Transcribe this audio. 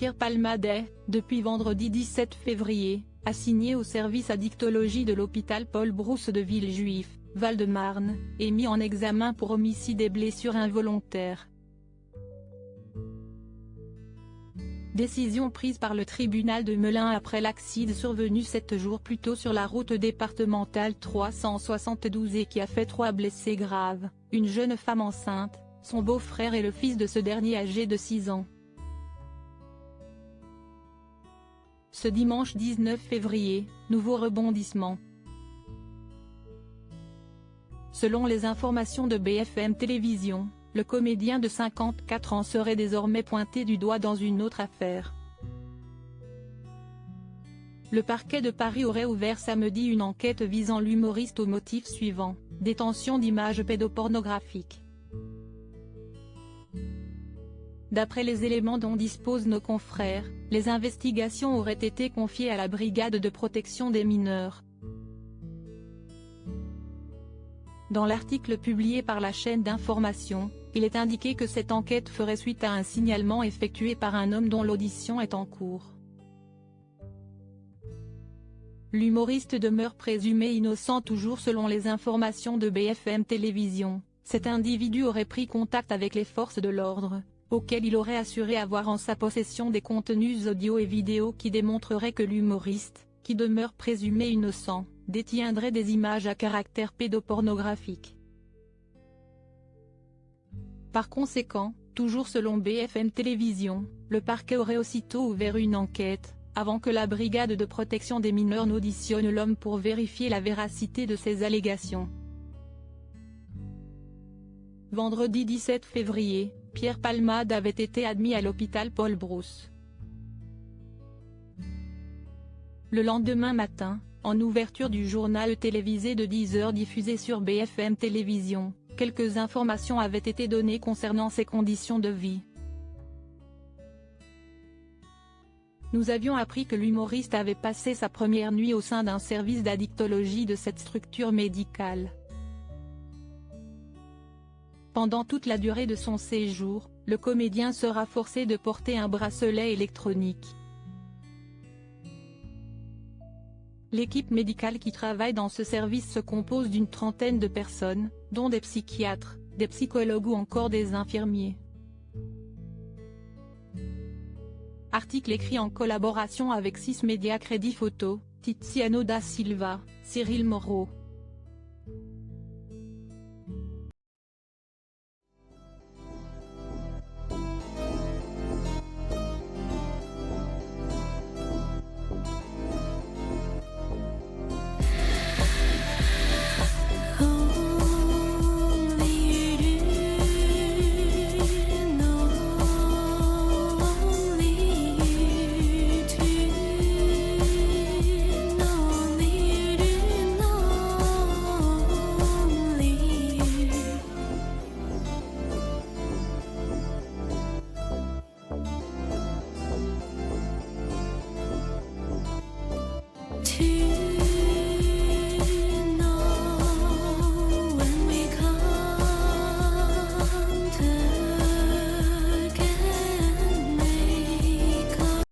Pierre Palmade, depuis vendredi 17 février, assigné au service addictologie de l'hôpital Paul Brousse de Villejuif, Val-de-Marne, est mis en examen pour homicide et blessures involontaires. Décision prise par le tribunal de Melun après l'accident survenu 7 jours plus tôt sur la route départementale 372 et qui a fait 3 blessés graves, une jeune femme enceinte, son beau-frère et le fils de ce dernier âgé de 6 ans. Ce dimanche 19 février, nouveau rebondissement. Selon les informations de BFM Télévision, le comédien de 54 ans serait désormais pointé du doigt dans une autre affaire. Le parquet de Paris aurait ouvert samedi une enquête visant l'humoriste au motif suivant, détention d'images pédopornographiques. D'après les éléments dont disposent nos confrères, les investigations auraient été confiées à la brigade de protection des mineurs. Dans l'article publié par la chaîne d'information, il est indiqué que cette enquête ferait suite à un signalement effectué par un homme dont l'audition est en cours. L'humoriste demeure présumé innocent toujours selon les informations de BFM Télévision. Cet individu aurait pris contact avec les forces de l'ordre, auxquelles il aurait assuré avoir en sa possession des contenus audio et vidéo qui démontreraient que l'humoriste, qui demeure présumé innocent, détiendrait des images à caractère pédopornographique. Par conséquent, toujours selon BFM Télévision, le parquet aurait aussitôt ouvert une enquête, avant que la brigade de protection des mineurs n'auditionne l'homme pour vérifier la véracité de ses allégations. Vendredi 17 février, Pierre Palmade avait été admis à l'hôpital Paul Brousse. Le lendemain matin, en ouverture du journal télévisé de 10 h diffusé sur BFM Télévision, quelques informations avaient été données concernant ses conditions de vie. Nous avions appris que l'humoriste avait passé sa première nuit au sein d'un service d'addictologie de cette structure médicale. Pendant toute la durée de son séjour, le comédien sera forcé de porter un bracelet électronique. L'équipe médicale qui travaille dans ce service se compose d'une trentaine de personnes, dont des psychiatres, des psychologues ou encore des infirmiers. Article écrit en collaboration avec 6 médias Crédit Photo, Tiziano da Silva, Cyril Moreau.